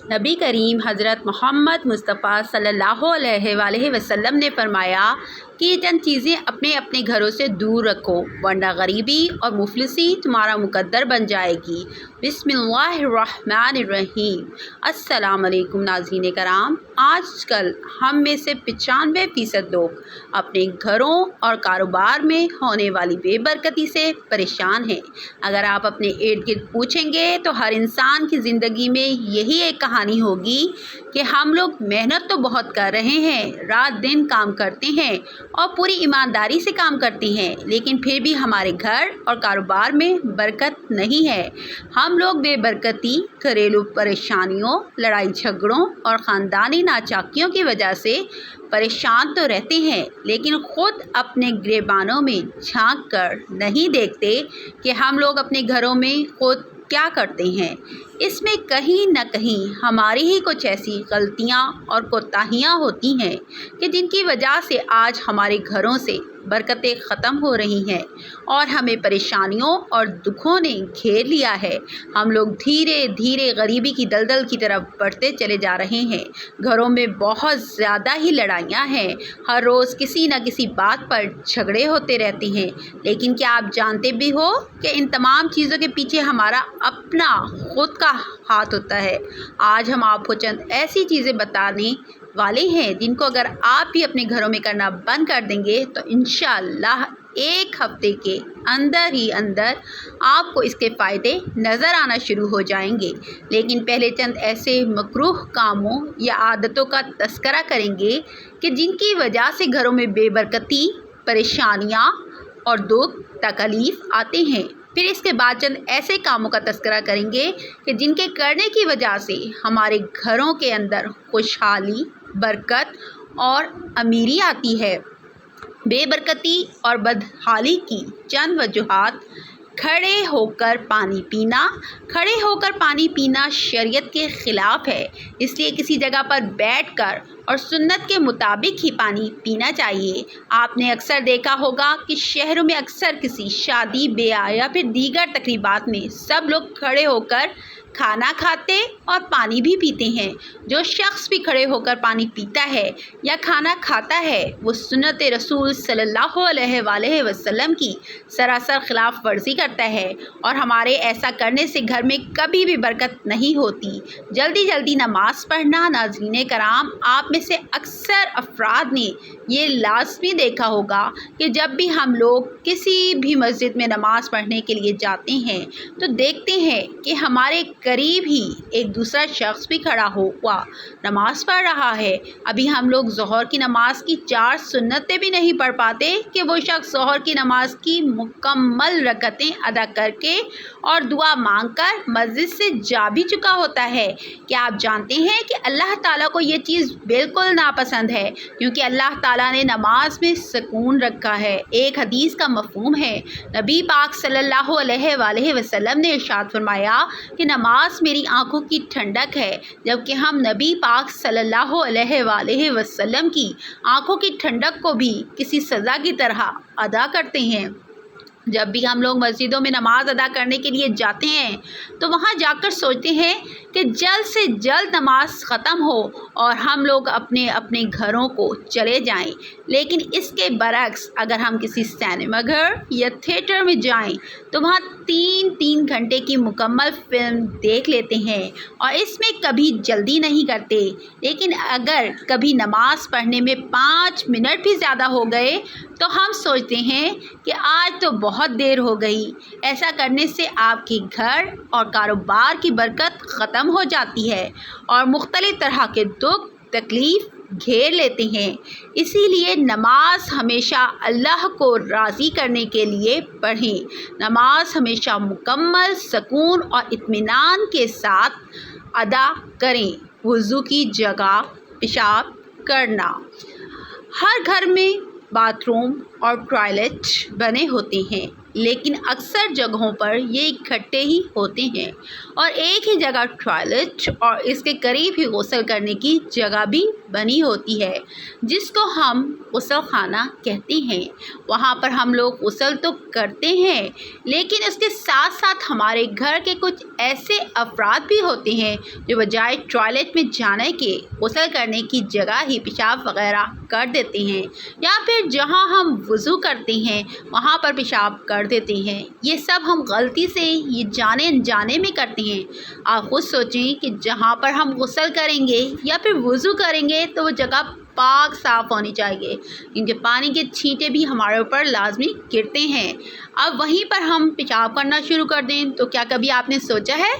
نبی کریم حضرت محمد مصطفیٰ صلی اللہ علیہ وسلم نے فرمایا کہ یہ چند چیزیں اپنے اپنے گھروں سے دور رکھو ورنہ غریبی اور مفلسی تمہارا مقدر بن جائے گی۔ بسم اللہ الرحمن الرحیم۔ السلام علیکم ناظرین کرام، آج کل ہم میں سے 95% لوگ اپنے گھروں اور کاروبار میں ہونے والی بے برکتی سے پریشان ہیں۔ اگر آپ اپنے ارد گرد پوچھیں گے تو ہر انسان کی زندگی میں یہی ایک کہانی ہوگی کہ ہم لوگ محنت تو بہت کر رہے ہیں، رات دن کام کرتے ہیں اور پوری ایمانداری سے کام کرتے ہیں، لیکن پھر بھی ہمارے گھر اور کاروبار میں برکت نہیں ہے۔ ہم لوگ بے برکتی، گھریلو پریشانیوں، لڑائی جھگڑوں اور خاندانی ناچاکیوں کی وجہ سے پریشان تو رہتے ہیں، لیکن خود اپنے گریبانوں میں جھانک کر نہیں دیکھتے کہ ہم لوگ اپنے گھروں میں خود کیا کرتے ہیں۔ اس میں کہیں نہ کہیں ہماری ہی کچھ ایسی غلطیاں اور کوتاہیاں ہوتی ہیں کہ جن کی وجہ سے آج ہمارے گھروں سے برکتیں ختم ہو رہی ہیں اور ہمیں پریشانیوں اور دکھوں نے گھیر لیا ہے۔ ہم لوگ دھیرے دھیرے غریبی کی دلدل کی طرف بڑھتے چلے جا رہے ہیں۔ گھروں میں بہت زیادہ ہی لڑائیاں ہیں، ہر روز کسی نہ کسی بات پر جھگڑے ہوتے رہتے ہیں، لیکن کیا آپ جانتے بھی ہو کہ ان تمام چیزوں کے پیچھے ہمارا اپنا خود کا ہاتھ ہوتا ہے۔ آج ہم آپ کو چند ایسی چیزیں بتانے والے ہیں جن کو اگر آپ بھی اپنے گھروں میں کرنا بند کر دیں گے تو انشاءاللہ ایک ہفتے کے اندر ہی اندر آپ کو اس کے فائدے نظر آنا شروع ہو جائیں گے۔ لیکن پہلے چند ایسے مکروہ کاموں یا عادتوں کا تذکرہ کریں گے کہ جن کی وجہ سے گھروں میں بے برکتی، پریشانیاں اور دکھ تکلیف آتے ہیں۔ پھر اس کے بعد چند ایسے کاموں کا تذکرہ کریں گے کہ جن کے کرنے کی وجہ سے ہمارے گھروں کے اندر خوشحالی، برکت اور امیری آتی ہے۔ بے برکتی اور بدحالی کی چند وجوہات: کھڑے ہو کر پانی پینا۔ کھڑے ہو کر پانی پینا شریعت کے خلاف ہے، اس لیے کسی جگہ پر بیٹھ کر اور سنت کے مطابق ہی پانی پینا چاہیے۔ آپ نے اکثر دیکھا ہوگا کہ شہروں میں اکثر کسی شادی، بیاہ یا پھر دیگر تقریبات میں سب لوگ کھڑے ہو کر کھانا کھاتے اور پانی بھی پیتے ہیں۔ جو شخص بھی کھڑے ہو کر پانی پیتا ہے یا کھانا کھاتا ہے وہ سنت رسول صلی اللہ علیہ وسلم کی سراسر خلاف ورزی کرتا ہے، اور ہمارے ایسا کرنے سے گھر میں کبھی بھی برکت نہیں ہوتی۔ جلدی جلدی نماز پڑھنا۔ ناظرین کرام، آپ میں سے اکثر افراد نے یہ لازمی دیکھا ہوگا کہ جب بھی ہم لوگ کسی بھی مسجد میں نماز پڑھنے کے لیے جاتے ہیں تو دیکھتے ہیں کہ ہمارے قریب ہی ایک دوسرا شخص بھی کھڑا ہوا نماز پڑھ رہا ہے۔ ابھی ہم لوگ ظہر کی نماز کی 4 سنتیں بھی نہیں پڑھ پاتے کہ وہ شخص ظہر کی نماز کی مکمل رکعتیں ادا کر کے اور دعا مانگ کر مسجد سے جا بھی چکا ہوتا ہے۔ کیا آپ جانتے ہیں کہ اللہ تعالیٰ کو یہ چیز بالکل ناپسند ہے، کیونکہ اللہ تعالیٰ نے نماز میں سکون رکھا ہے۔ ایک حدیث کا مفہوم ہے، نبی پاک صلی اللہ علیہ وسلم نے ارشاد فرمایا کہ نماز میری آنکھوں کی ٹھنڈک ہے، جبکہ ہم نبی پاک صلی اللہ علیہ وسلم کی آنکھوں کی ٹھنڈک کو بھی کسی سزا کی طرح ادا کرتے ہیں۔ جب بھی ہم لوگ مسجدوں میں نماز ادا کرنے کے لیے جاتے ہیں تو وہاں جا کر سوچتے ہیں کہ جلد سے جلد نماز ختم ہو اور ہم لوگ اپنے اپنے گھروں کو چلے جائیں، لیکن اس کے برعکس اگر ہم کسی سینما گھر یا تھیٹر میں جائیں تو وہاں 3 گھنٹے کی مکمل فلم دیکھ لیتے ہیں اور اس میں کبھی جلدی نہیں کرتے۔ لیکن اگر کبھی نماز پڑھنے میں 5 منٹ بھی زیادہ ہو گئے تو ہم سوچتے ہیں کہ آج تو بہت دیر ہو گئی۔ ایسا کرنے سے آپ کے گھر اور کاروبار کی برکت ختم ہو جاتی ہے اور مختلف طرح کے دکھ تکلیف گھیر لیتے ہیں۔ اسی لیے نماز ہمیشہ اللہ کو راضی کرنے کے لیے پڑھیں۔ نماز ہمیشہ مکمل سکون اور اطمینان کے ساتھ ادا کریں۔ وضو کی جگہ پیشاب کرنا۔ ہر گھر میں باتھ روم اور ٹوائلٹ بنے ہوتے ہیں، لیکن اکثر جگہوں پر یہ اکٹھے ہی ہوتے ہیں اور ایک ہی جگہ ٹوائلٹ اور اس کے قریب ہی غسل کرنے کی جگہ بھی بنی ہوتی ہے، جس کو ہم غسل خانہ کہتے ہیں۔ وہاں پر ہم لوگ غسل تو کرتے ہیں، لیکن اس کے ساتھ ساتھ ہمارے گھر کے کچھ ایسے افراد بھی ہوتے ہیں جو بجائے ٹوائلٹ میں جانے کے غسل کرنے کی جگہ ہی پیشاب وغیرہ کر دیتے ہیں، یا پھر جہاں ہم وضو کرتے ہیں وہاں پر پیشاب کر دیتے ہیں۔ یہ سب ہم غلطی سے یہ جانے انجانے میں کرتے ہیں۔ آپ خود سوچیں کہ جہاں پر ہم غسل کریں گے یا پھر وضو کریں گے تو وہ جگہ پاک صاف ہونی چاہیے، کیونکہ پانی کے چھینٹے بھی ہمارے اوپر لازمی گرتے ہیں۔ اب وہیں پر ہم پیشاب کرنا شروع کر دیں تو کیا کبھی آپ نے سوچا ہے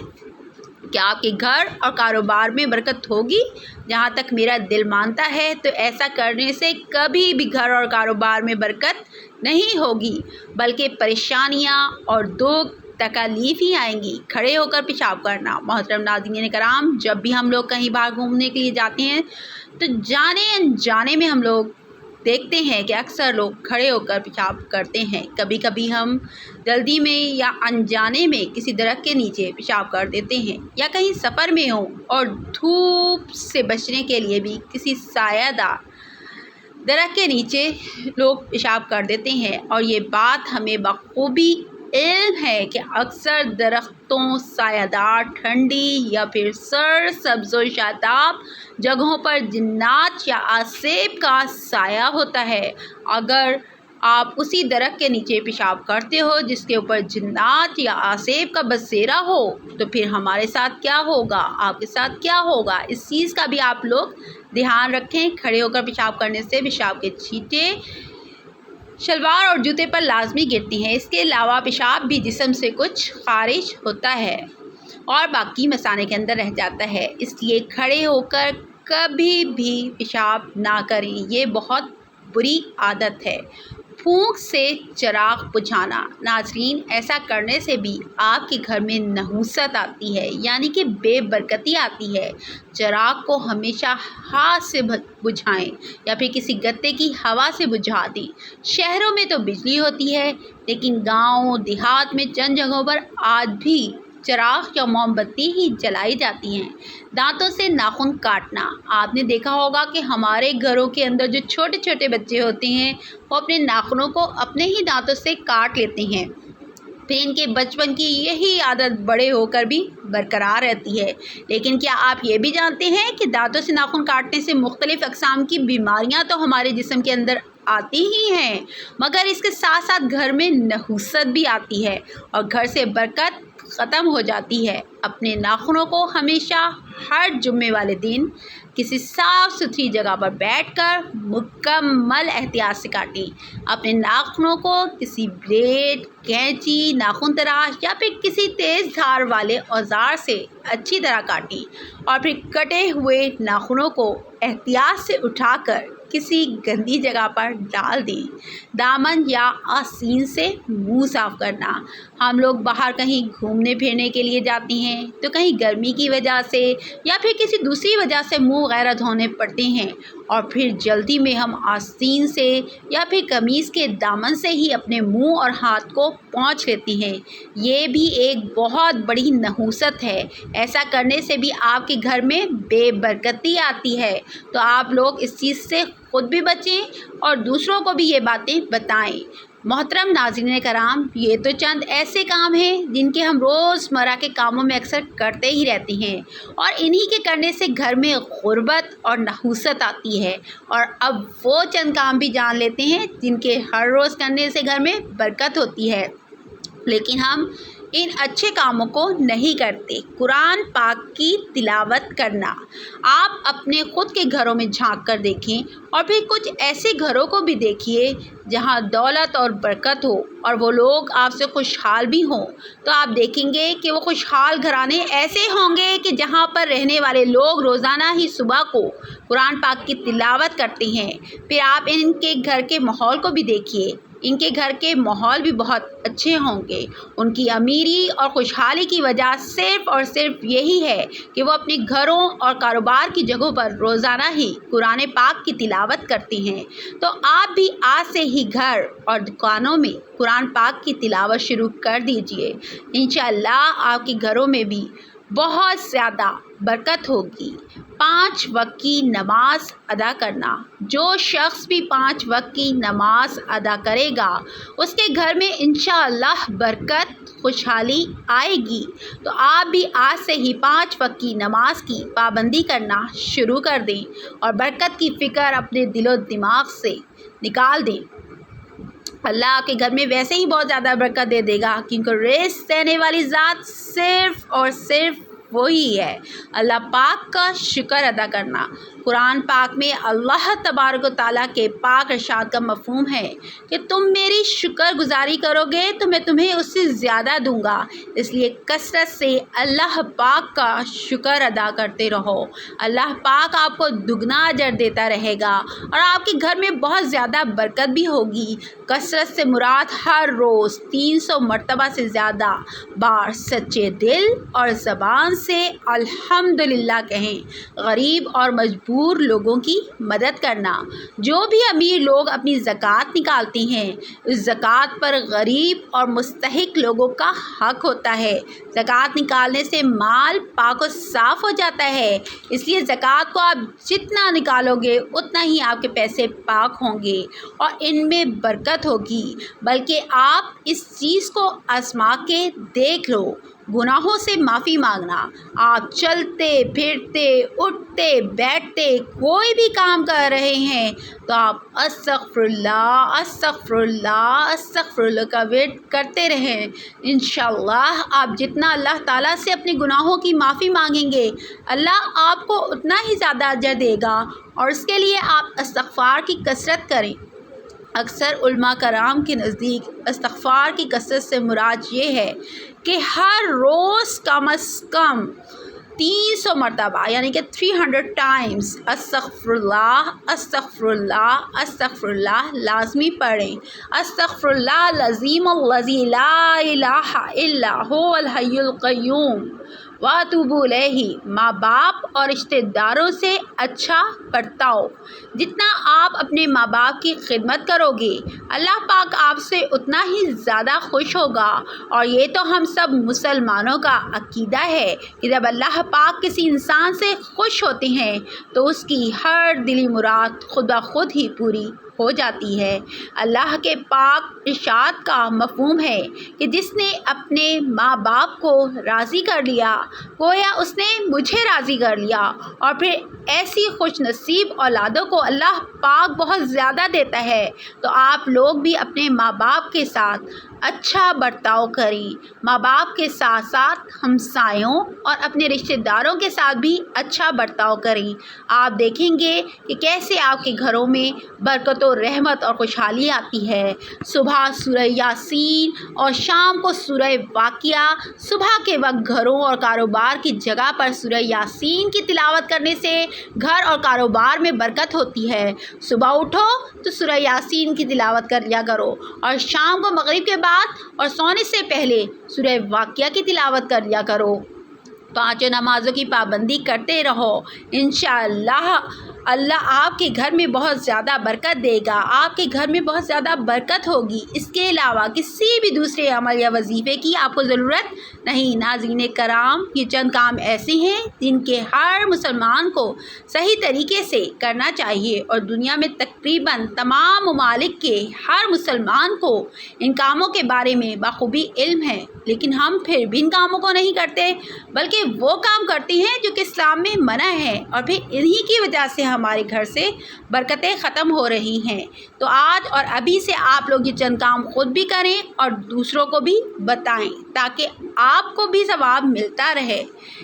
کہ آپ کے گھر اور کاروبار میں برکت ہوگی؟ جہاں تک میرا دل مانتا ہے تو ایسا کرنے سے کبھی بھی گھر اور کاروبار میں برکت نہیں ہوگی، بلکہ پریشانیاں اور دکھ تکالیف ہی آئیں گی۔ کھڑے ہو کر پیشاب کرنا۔ محترم ناظرین کرام، جب بھی ہم لوگ کہیں باہر گھومنے کے لیے جاتے ہیں تو جانے انجانے میں ہم لوگ دیکھتے ہیں کہ اکثر لوگ کھڑے ہو کر پیشاب کرتے ہیں۔ کبھی کبھی ہم جلدی میں یا انجانے میں کسی درخت کے نیچے پیشاب کر دیتے ہیں، یا کہیں سفر میں ہوں اور دھوپ سے بچنے کے لیے بھی کسی سایہ دار درخت کے نیچے لوگ پیشاب کر دیتے ہیں، اور یہ بات ہمیں بخوبی علم ہے کہ اکثر درختوں، سایہ دار، ٹھنڈی یا پھر سر سبز و شاداب جگہوں پر جنات یا آسیب کا سایہ ہوتا ہے۔ اگر آپ اسی درخت کے نیچے پیشاب کرتے ہو جس کے اوپر جنات یا آسیب کا بسیرا ہو تو پھر ہمارے ساتھ کیا ہوگا، آپ کے ساتھ کیا ہوگا، اس چیز کا بھی آپ لوگ دھیان رکھیں۔ کھڑے ہو کر پیشاب کرنے سے پیشاب کے چھینٹے شلوار اور جوتے پر لازمی گرتی ہیں۔ اس کے علاوہ پیشاب بھی جسم سے کچھ خارج ہوتا ہے اور باقی مثانے کے اندر رہ جاتا ہے، اس لیے کھڑے ہو کر کبھی بھی پیشاب نہ کریں، یہ بہت بری عادت ہے۔ پھونک سے چراغ بجھانا۔ ناظرین، ایسا کرنے سے بھی آپ کے گھر میں نحوست آتی ہے، یعنی کہ بے برکتی آتی ہے۔ چراغ کو ہمیشہ ہاتھ سے بجھائیں یا پھر کسی گتے کی ہوا سے بجھا دیں۔ شہروں میں تو بجلی ہوتی ہے، لیکن گاؤں دیہات میں چند جگہوں پر آج بھی چراغ یا موم بتی ہی جلائی جاتی ہیں۔ دانتوں سے ناخن کاٹنا۔ آپ نے دیکھا ہوگا کہ ہمارے گھروں کے اندر جو چھوٹے چھوٹے بچے ہوتے ہیں وہ اپنے ناخنوں کو اپنے ہی دانتوں سے کاٹ لیتے ہیں، پھر ان کے بچپن کی یہی عادت بڑے ہو کر بھی برقرار رہتی ہے۔ لیکن کیا آپ یہ بھی جانتے ہیں کہ دانتوں سے ناخن کاٹنے سے مختلف اقسام کی بیماریاں تو ہمارے جسم کے اندر آتی ہی ہیں، مگر اس کے ساتھ ساتھ گھر میں نحوست بھی آتی ہے اور گھر سے برکت ختم ہو جاتی ہے۔ اپنے ناخنوں کو ہمیشہ ہر جمعے والے دن کسی صاف ستھری جگہ پر بیٹھ کر مکمل احتیاط سے کاٹیں۔ اپنے ناخنوں کو کسی بلیڈ، کینچی، ناخن تراش یا پھر کسی تیز دھار والے اوزار سے اچھی طرح کاٹیں، اور پھر کٹے ہوئے ناخنوں کو احتیاط سے اٹھا کر کسی گندی جگہ پر ڈال دیں۔ دامن یا آستین سے منہ صاف کرنا۔ ہم لوگ باہر کہیں گھومنے پھرنے کے لیے جاتے ہیں تو کہیں گرمی کی وجہ سے یا پھر کسی دوسری وجہ سے منہ وغیرہ دھونے پڑتے ہیں، اور پھر جلدی میں ہم آستین سے یا پھر قمیض کے دامن سے ہی اپنے منہ اور ہاتھ کو پونچھ لیتے ہیں۔ یہ بھی ایک بہت بڑی نحوست ہے۔ ایسا کرنے سے بھی آپ کے گھر میں بے برکتی آتی ہے، تو آپ لوگ اس چیز سے خود بھی بچیں اور دوسروں کو بھی یہ باتیں بتائیں۔ محترم ناظرین کرام، یہ تو چند ایسے کام ہیں جن کے ہم روزمرہ کے کاموں میں اکثر کرتے ہی رہتے ہیں، اور انہی کے کرنے سے گھر میں غربت اور نحوست آتی ہے۔ اور اب وہ چند کام بھی جان لیتے ہیں جن کے ہر روز کرنے سے گھر میں برکت ہوتی ہے، لیکن ہم ان اچھے کاموں کو نہیں کرتے۔ قرآن پاک کی تلاوت کرنا۔ آپ اپنے خود کے گھروں میں جھانک کر دیکھیں اور پھر کچھ ایسے گھروں کو بھی دیکھیے جہاں دولت اور برکت ہو اور وہ لوگ آپ سے خوشحال بھی ہوں، تو آپ دیکھیں گے کہ وہ خوشحال گھرانے ایسے ہوں گے کہ جہاں پر رہنے والے لوگ روزانہ ہی صبح کو قرآن پاک کی تلاوت کرتے ہیں۔ پھر آپ ان کے گھر کے ماحول کو بھی دیکھیے، ان کے گھر کے ماحول بھی بہت اچھے ہوں گے۔ ان کی امیری اور خوشحالی کی وجہ صرف اور صرف یہی ہے کہ وہ اپنے گھروں اور کاروبار کی جگہوں پر روزانہ ہی قرآن پاک کی تلاوت کرتے ہیں۔ تو آپ بھی آج سے ہی گھر اور دکانوں میں قرآن پاک کی تلاوت شروع کر دیجئے۔ انشاءاللہ آپ کے گھروں میں بھی بہت زیادہ برکت ہوگی۔ 5 وقت کی نماز ادا کرنا۔ جو شخص بھی 5 وقت کی نماز ادا کرے گا اس کے گھر میں انشاءاللہ برکت خوشحالی آئے گی۔ تو آپ بھی آج سے ہی 5 وقت کی نماز کی پابندی کرنا شروع کر دیں اور برکت کی فکر اپنے دل و دماغ سے نکال دیں۔ اللہ آپ کے گھر میں ویسے ہی بہت زیادہ برکت دے دے گا، کیونکہ رزق دینے والی ذات صرف اور صرف وہی ہے۔ اللہ پاک کا شکر ادا کرنا۔ قرآن پاک میں اللہ تبارک و تعالیٰ کے پاک ارشاد کا مفہوم ہے کہ تم میری شکر گزاری کرو گے تو میں تمہیں اس سے زیادہ دوں گا، اس لیے کثرت سے اللہ پاک کا شکر ادا کرتے رہو۔ اللہ پاک آپ کو دگنا اجر دیتا رہے گا اور آپ کے گھر میں بہت زیادہ برکت بھی ہوگی۔ کثرت سے مراد ہر روز 300 مرتبہ سے زیادہ بار سچے دل اور زبان سے الحمدللہ کہیں۔ غریب اور مجبور لوگوں کی مدد کرنا۔ جو بھی امیر لوگ اپنی زکوٰۃ نکالتے ہیں اس زکوٰۃ پر غریب اور مستحق لوگوں کا حق ہوتا ہے۔ زکوٰۃ نکالنے سے مال پاک و صاف ہو جاتا ہے، اس لیے زکوٰۃ کو آپ جتنا نکالو گے اتنا ہی آپ کے پیسے پاک ہوں گے اور ان میں برکت ہوگی۔ بلکہ آپ اس چیز کو آزما کے دیکھ لو، گناہوں سے معافی مانگنا۔ آپ چلتے پھرتے اٹھتے بیٹھتے کوئی بھی کام کر رہے ہیں تو آپ استغفر اللہ استغفر اللہ استغفر اللہ کا ورد کرتے رہیں۔ انشاءاللہ آپ جتنا اللہ تعالیٰ سے اپنے گناہوں کی معافی مانگیں گے اللہ آپ کو اتنا ہی زیادہ اجر دے گا، اور اس کے لیے آپ استغفار کی کثرت کریں۔ اکثر علماء کرام کے نزدیک استغفار کی کثرت سے مراد یہ ہے کہ ہر روز کم از کم 300 مرتبہ یعنی کہ 300 ٹائمز استغفر اللہ استغفر اللہ استغفر اللہ لازمی پڑھیں۔ استغفر اللہ العظیم الذی لا الہ الا هو الحی القیوم واتوب الیہ۔ ماں باپ اور رشتہ داروں سے اچھا برتاؤ۔ جتنا آپ اپنے ماں باپ کی خدمت کرو گے اللہ پاک آپ سے اتنا ہی زیادہ خوش ہوگا، اور یہ تو ہم سب مسلمانوں کا عقیدہ ہے کہ جب اللہ پاک کسی انسان سے خوش ہوتے ہیں تو اس کی ہر دلی مراد خود بخود ہی پوری ہو جاتی ہے۔ اللہ کے پاک ارشاد کا مفہوم ہے کہ جس نے اپنے ماں باپ کو راضی کر لیا گویا اس نے مجھے راضی کر لیا، اور پھر ایسی خوش نصیب اولادوں کو اللہ پاک بہت زیادہ دیتا ہے۔ تو آپ لوگ بھی اپنے ماں باپ کے ساتھ اچھا برتاؤ کریں، ماں باپ کے ساتھ ساتھ ہمسایوں اور اپنے رشتہ داروں کے ساتھ بھی اچھا برتاؤ کریں۔ آپ دیکھیں گے کہ کیسے آپ کے گھروں میں برکت و رحمت اور خوشحالی آتی ہے۔ صبح سورہ یاسین اور شام کو سورہ واقعہ۔ صبح کے وقت گھروں اور کاروبار کی جگہ پر سورہ یاسین کی تلاوت کرنے سے گھر اور کاروبار میں برکت ہوتی ہے۔ صبح اٹھو تو سورہ یاسین کی تلاوت کر لیا کرو، اور شام کو مغرب کے بعد اور سونے سے پہلے سورہ واقعہ کی تلاوت کر لیا کرو۔ 5 نمازوں کی پابندی کرتے رہو، انشاءاللہ اللہ آپ کے گھر میں بہت زیادہ برکت دے گا، آپ کے گھر میں بہت زیادہ برکت ہوگی۔ اس کے علاوہ کسی بھی دوسرے عمل یا وظیفے کی آپ کو ضرورت نہیں۔ ناظرین کرام، یہ چند کام ایسے ہیں جن کے ہر مسلمان کو صحیح طریقے سے کرنا چاہیے، اور دنیا میں تقریباً تمام ممالک کے ہر مسلمان کو ان کاموں کے بارے میں بخوبی علم ہے، لیکن ہم پھر بھی ان کاموں کو نہیں کرتے، بلکہ وہ کام کرتے ہیں جو کہ اسلام میں منع ہے، اور پھر انہی کی وجہ سے ہمارے گھر سے برکتیں ختم ہو رہی ہیں۔ تو آج اور ابھی سے آپ لوگ یہ چند کام خود بھی کریں اور دوسروں کو بھی بتائیں تاکہ آپ کو بھی ثواب ملتا رہے۔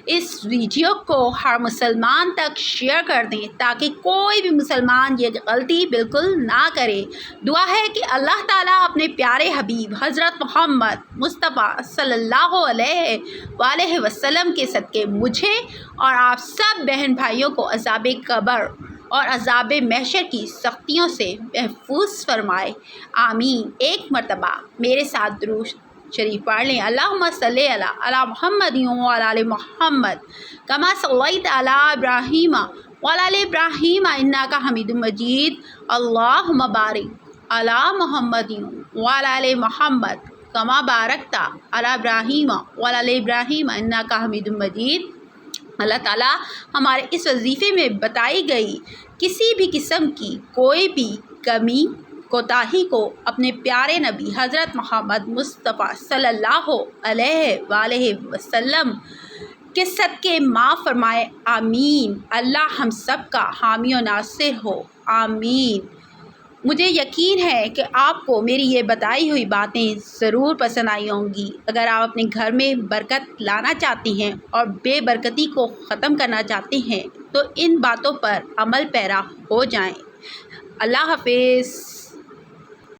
اس ویڈیو کو ہر مسلمان تک شیئر کر دیں تاکہ کوئی بھی مسلمان یہ غلطی بالکل نہ کرے۔ دعا ہے کہ اللہ تعالیٰ اپنے پیارے حبیب حضرت محمد مصطفیٰ صلی اللہ علیہ وآلہ وسلم کے صدقے مجھے اور آپ سب بہن بھائیوں کو عذاب قبر اور عذاب محشر کی سختیوں سے محفوظ فرمائے، آمین۔ ایک مرتبہ میرے ساتھ درود شریف پڑھ لیں۔ اللہم صلی علی محمد وعلی آل محمد کما صلیت علی ابراہیم وعلی آل ابراہیم انک حمید مجید۔ اللہم بارک علی محمد وعلی آل محمد کما بارکت علی ابراہیم وعلی آل ابراہیم انک حمید مجید۔ اللہ تعالیٰ ہمارے اس وظیفے میں بتائی گئی کسی بھی قسم کی کوئی بھی کمی کوتاہی کو اپنے پیارے نبی حضرت محمد مصطفیٰ صلی اللہ علیہ وآلہ وسلم کے صدقے معاف فرمائے، آمین۔ اللہ ہم سب کا حامی و ناصر ہو، آمین۔ مجھے یقین ہے کہ آپ کو میری یہ بتائی ہوئی باتیں ضرور پسند آئی ہوں گی۔ اگر آپ اپنے گھر میں برکت لانا چاہتی ہیں اور بے برکتی کو ختم کرنا چاہتے ہیں تو ان باتوں پر عمل پیرا ہو جائیں۔ اللہ حافظ۔